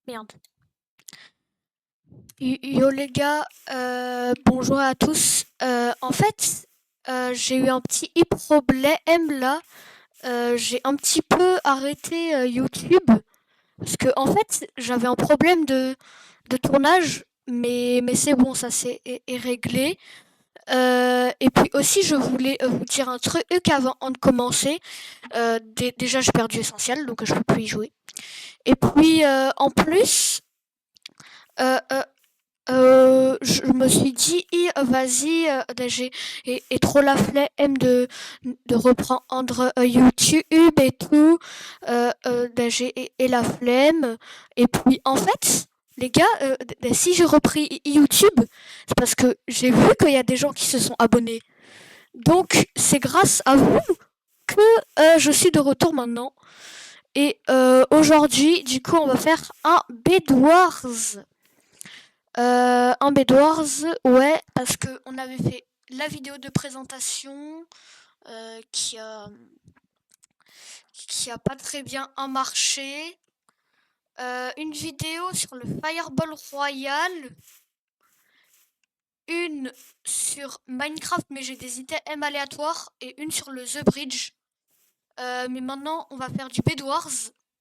Merde. Yo les gars, bonjour à tous. En fait, j'ai eu un petit problème là. J'ai un petit peu arrêté YouTube parce que en fait j'avais un problème de tournage, mais c'est bon, ça est réglé. Et puis aussi je voulais vous dire un truc avant de commencer. Déjà j'ai perdu Essentiel donc je peux plus y jouer. Et puis en plus, euh, euh, je me suis dit, vas-y, j'ai trop la flemme de reprendre YouTube et tout. J'ai la flemme. Et puis, en fait, les gars, si j'ai repris YouTube, c'est parce que j'ai vu qu'il y a des gens qui se sont abonnés. Donc, c'est grâce à vous que je suis de retour maintenant. Et aujourd'hui, du coup, on va faire un Bed Wars. Un Bedwars, ouais, parce que on avait fait la vidéo de présentation euh, qui a qui a pas très bien marché. Une vidéo sur le Fireball Royal, une sur Minecraft mais j'ai des items aléatoires et une sur le The Bridge. Mais maintenant on va faire du Bedwars.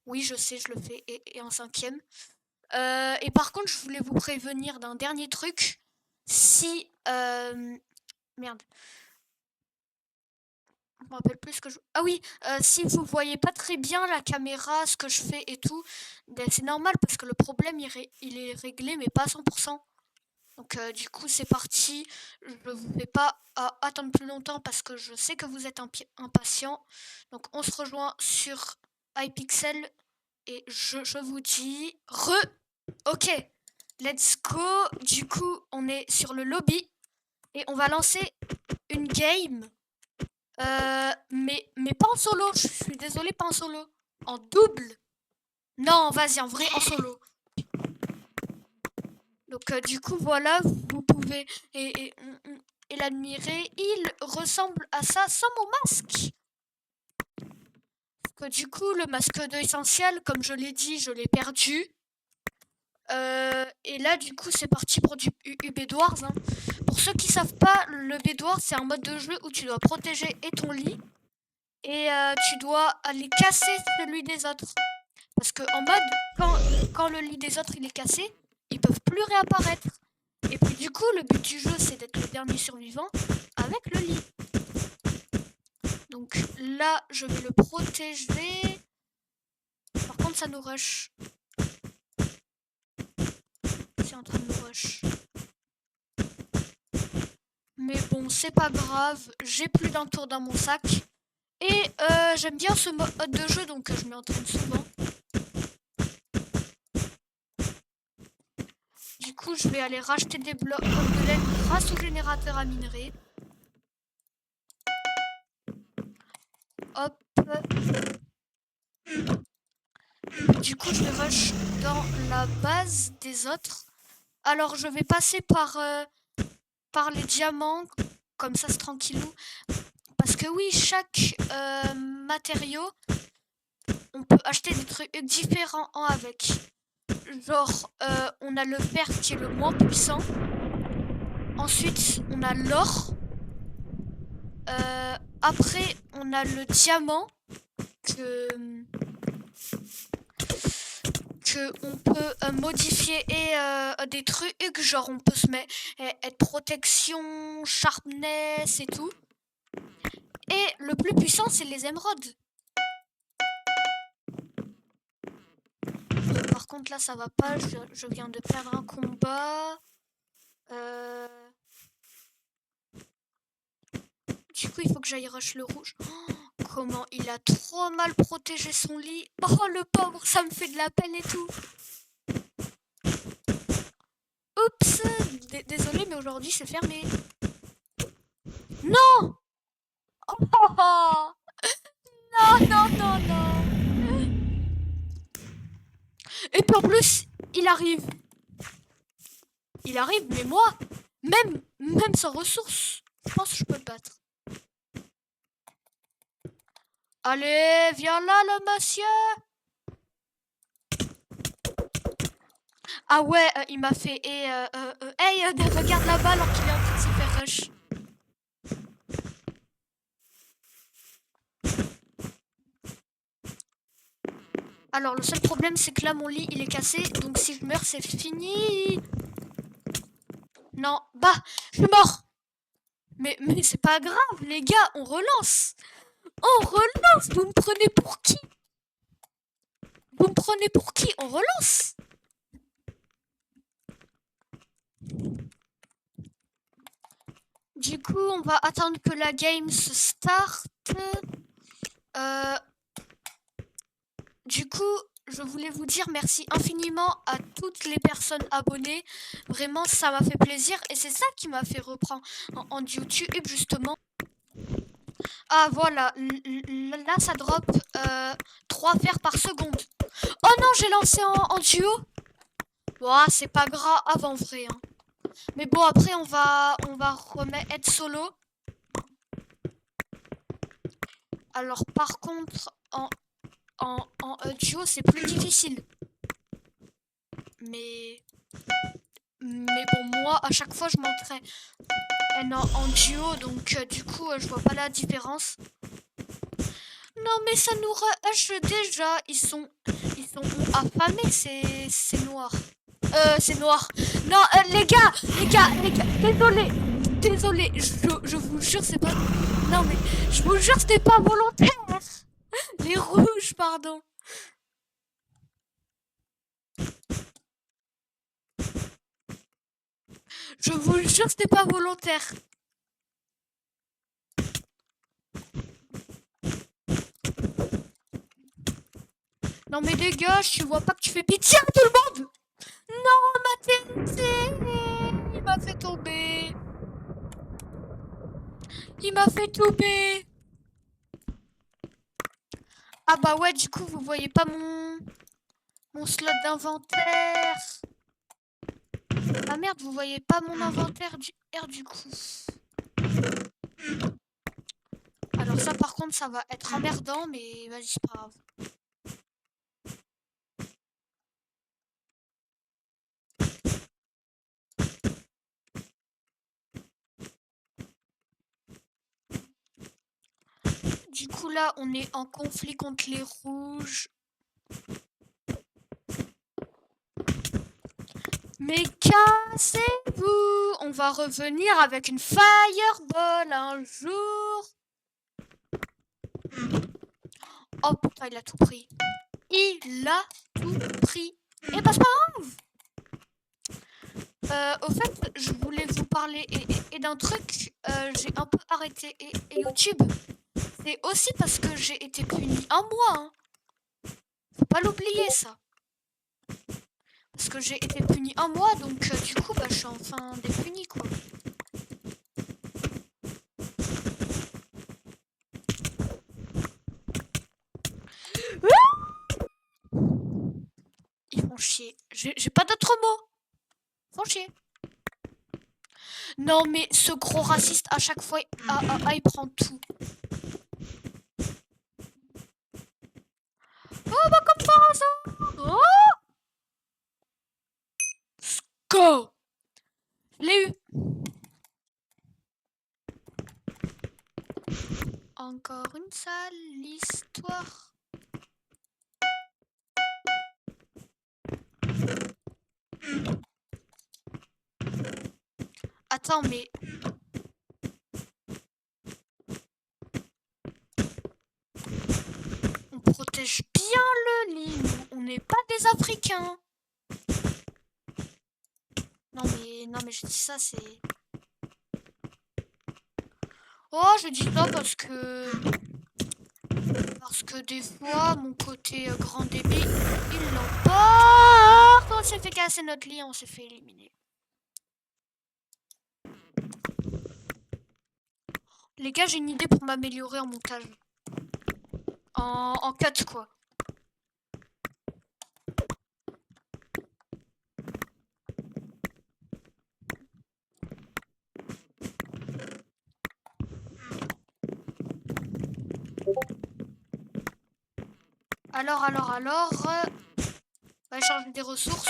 Oui, je sais, je le fais et en cinquième. Et par contre, je voulais vous prévenir d'un dernier truc. Si merde, je me rappelle plus ce que je... Ah oui, si vous voyez pas très bien la caméra, ce que je fais et tout, ben, c'est normal parce que le problème il est réglé mais pas à 100%. Donc du coup c'est parti. Je vous fais pas attendre plus longtemps parce que je sais que vous êtes impatient. Donc on se rejoint sur iPixel et je vous dis Ok, let's go. Du coup on est sur le lobby et on va lancer une game. Mais pas en solo, je suis désolée, pas en solo. En double. Non, vas-y, en vrai, en solo. Donc, du coup, voilà, vous pouvez et l'admirer. Il ressemble à ça sans mon masque. Que, du coup, le masque de Essentiel, comme je l'ai dit, je l'ai perdu. Et là, du coup, c'est parti pour du Bedwars. Hein. Pour ceux qui savent pas, le Bedwars, c'est un mode de jeu où tu dois protéger et ton lit. Et tu dois aller casser celui des autres. Parce que en mode, quand le lit des autres il est cassé, ils peuvent plus réapparaître. Et puis du coup, le but du jeu, c'est d'être le dernier survivant avec le lit. Donc là, je vais le protéger. Par contre, ça nous rush. C'est en train de nous rush. Mais bon, c'est pas grave. J'ai plus d'un tour dans mon sac. Et j'aime bien ce mode de jeu, donc je m'entraîne souvent. Du coup, je vais aller racheter des blocs de laine grâce au générateur à minerai. Hop. Du coup, je vais rush dans la base des autres. Alors, je vais passer par les diamants. Comme ça, c'est tranquillou. Parce que oui, chaque matériau, on peut acheter des trucs différents avec. Genre, on a le fer qui est le moins puissant. Ensuite, on a l'or. Après, on a le diamant que on peut modifier et des trucs, genre on peut se mettre être protection, sharpness et tout. Et le plus puissant, c'est les émeraudes. Par contre, là, ça va pas. Je viens de perdre un combat. Du coup, il faut que j'aille rush le rouge. Oh, comment il a trop mal protégé son lit. Oh, le pauvre, ça me fait de la peine et tout. Oups, désolé, mais aujourd'hui, c'est fermé. Non. Oh, non, non, non, non. Et puis en plus, il arrive. Il arrive, mais moi, même sans ressources, je pense que je peux le battre. Allez, viens là, le monsieur. Ah ouais, il m'a fait... hey, regarde la balle qu'il est en train de se faire rush. Alors, le seul problème, c'est que là, mon lit, il est cassé. Donc, si je meurs, c'est fini. Non, bah, je suis mort. Mais c'est pas grave, les gars, on relance. On relance. Vous me prenez pour qui? Vous me prenez pour qui? On relance. Du coup, on va attendre que la game se starte. Du coup, je voulais vous dire merci infiniment à toutes les personnes abonnées. Vraiment, ça m'a fait plaisir. Et c'est ça qui m'a fait reprendre en YouTube, justement. Ah, voilà. Là, ça drop 3 fers par seconde. Oh non, j'ai lancé en duo. Ouah, c'est pas grave en vrai. Hein. Mais bon, après, on va remettre être solo. Alors, par contre, en duo, c'est plus difficile. Mais bon, moi, à chaque fois, je m'entraîne en duo, donc du coup, je vois pas la différence. Non, mais ça nous rush déjà. Ils sont affamés, c'est noir. C'est noir. Non, les gars, désolé, je vous jure, c'est pas... Non, mais je vous jure, c'était pas volontaire. Les rouges, pardon. Je vous jure, c'était pas volontaire. Non, mais les gars, tu vois pas que tu fais pitié à tout le monde? Non, ma TNT, il m'a fait tomber. Il m'a fait tomber. Ah bah ouais, du coup, vous voyez pas mon slot d'inventaire. Ah merde, vous voyez pas mon inventaire du coup. Alors ça, par contre, ça va être emmerdant, mais vas-y, c'est pas grave. Du coup, là, on est en conflit contre les rouges. Mais cassez-vous! On va revenir avec une fireball un jour. Oh putain, il a tout pris. Il a tout pris. Et bah, c'est pas grave. Au fait, je voulais vous parler et d'un truc. J'ai un peu arrêté YouTube. C'est aussi parce que j'ai été puni un mois. Hein. Faut pas l'oublier, ça. Parce que j'ai été puni un mois, donc du coup, bah, je suis enfin dépuni, quoi. Ils font chier. J'ai pas d'autres mots. Ils font chier. Non, mais ce gros raciste, à chaque fois, il prend tout. Oh, bah, comme par hasard. Oh, go. Je l'ai eu. Encore une sale histoire. Attends, mais... On protège bien le lit. On n'est pas des Africains. Non, mais je dis ça, c'est... Oh, je dis ça parce que... Parce que des fois, mon côté grand débit, il l'emporte. On s'est fait casser notre lit, on s'est fait éliminer. Les gars, j'ai une idée pour m'améliorer en montage. En cut, quoi. Alors, on va changer des ressources.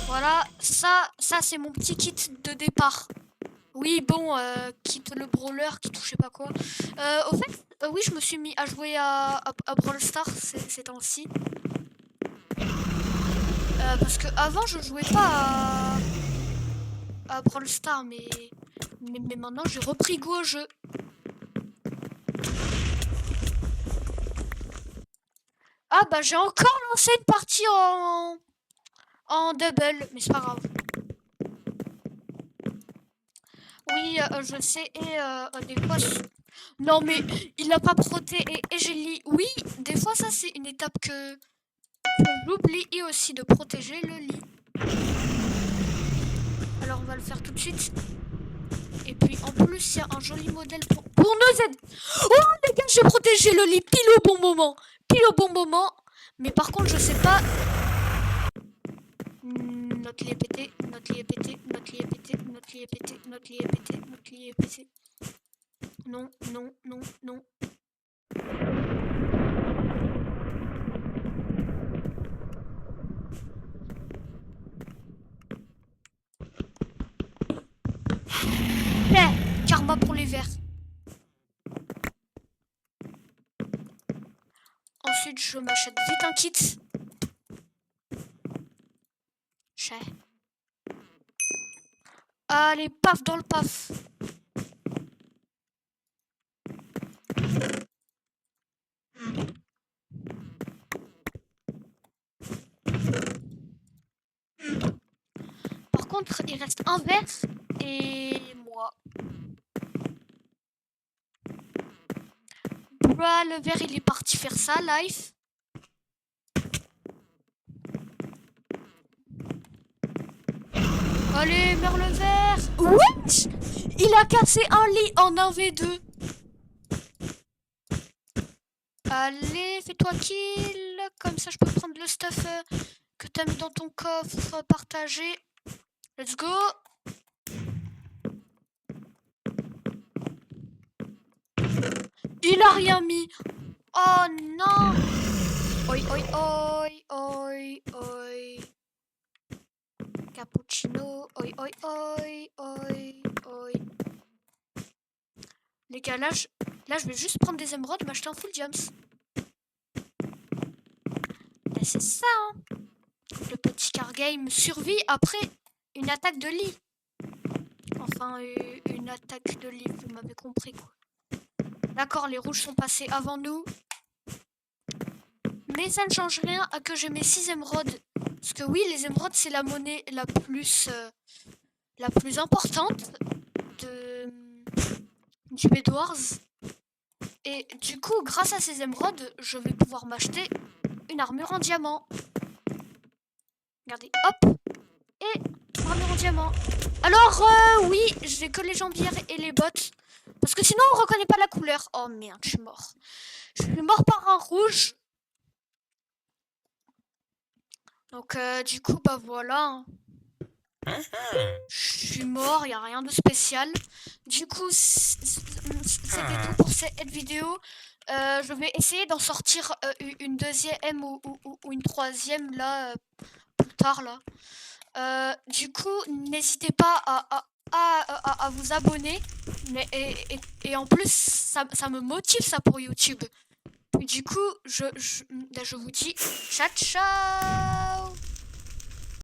Voilà, ça c'est mon petit kit de départ. Oui, bon, quitte le brawler, quitte ou je sais pas quoi. Au fait, oui, je me suis mis à jouer à Brawl Stars ces temps-ci. Parce que avant je jouais pas à Brawl Stars, mais maintenant j'ai repris goût au jeu. Ah bah j'ai encore lancé une partie en double, mais c'est pas grave. Oui, je sais, et des fois... Non mais il a pas proté et j'ai lit. Oui, des fois ça c'est une étape que j'oublie et aussi de protéger le lit. Alors on va le faire tout de suite. Et puis en plus il y a un joli modèle pour nos aides. Oh les gars, j'ai protégé le lit pile au bon moment. Pile au bon moment. Mais par contre je sais pas... Notre lit est pété, notre lit est pété, notre lit est pété, notre lit est pété, notre lit est pété, notre lit est pété. Non, non, non, non. Karma pour les verts. Ensuite, je m'achète vite un kit. Chat. Allez, paf dans le paf. Par contre, il reste un vert et moi. Bah, le vert, il est parti faire ça, live. Allez, meurs le vert. Wesh, il a cassé un lit en 1v2. Allez, fais-toi kill. Comme ça, je peux prendre le stuff que t'as mis dans ton coffre partagé. Let's go. Il a rien mis. Oh non. Oi, oi, oi, oi, oi. Cappuccino. Oi, oi, oi, oi, oi. Les gars, là, je vais juste prendre des émeraudes, m'acheter un full gems. Là, c'est ça, hein. Le petit car game survit après une attaque de lit. Enfin, une attaque de lit, vous m'avez compris, quoi. D'accord, les rouges sont passés avant nous. Mais ça ne change rien à que j'ai mes 6 émeraudes. Parce que oui, les émeraudes, c'est la monnaie la plus importante du Bedwars. Et du coup, grâce à ces émeraudes, je vais pouvoir m'acheter une armure en diamant. Regardez, hop. Et armure en diamant. Alors, oui, j'ai que les jambières et les bottes. Parce que sinon, on reconnaît pas la couleur. Oh merde, je suis mort. Je suis mort par un rouge. Donc, du coup, bah voilà. Je suis mort, il n'y a rien de spécial. Du coup, c'était tout pour cette vidéo. Je vais essayer d'en sortir une deuxième ou une troisième là, plus tard là. Du coup, n'hésitez pas à vous abonner. Et en plus, ça me motive ça pour YouTube. Du coup, je vous dis ciao ciao.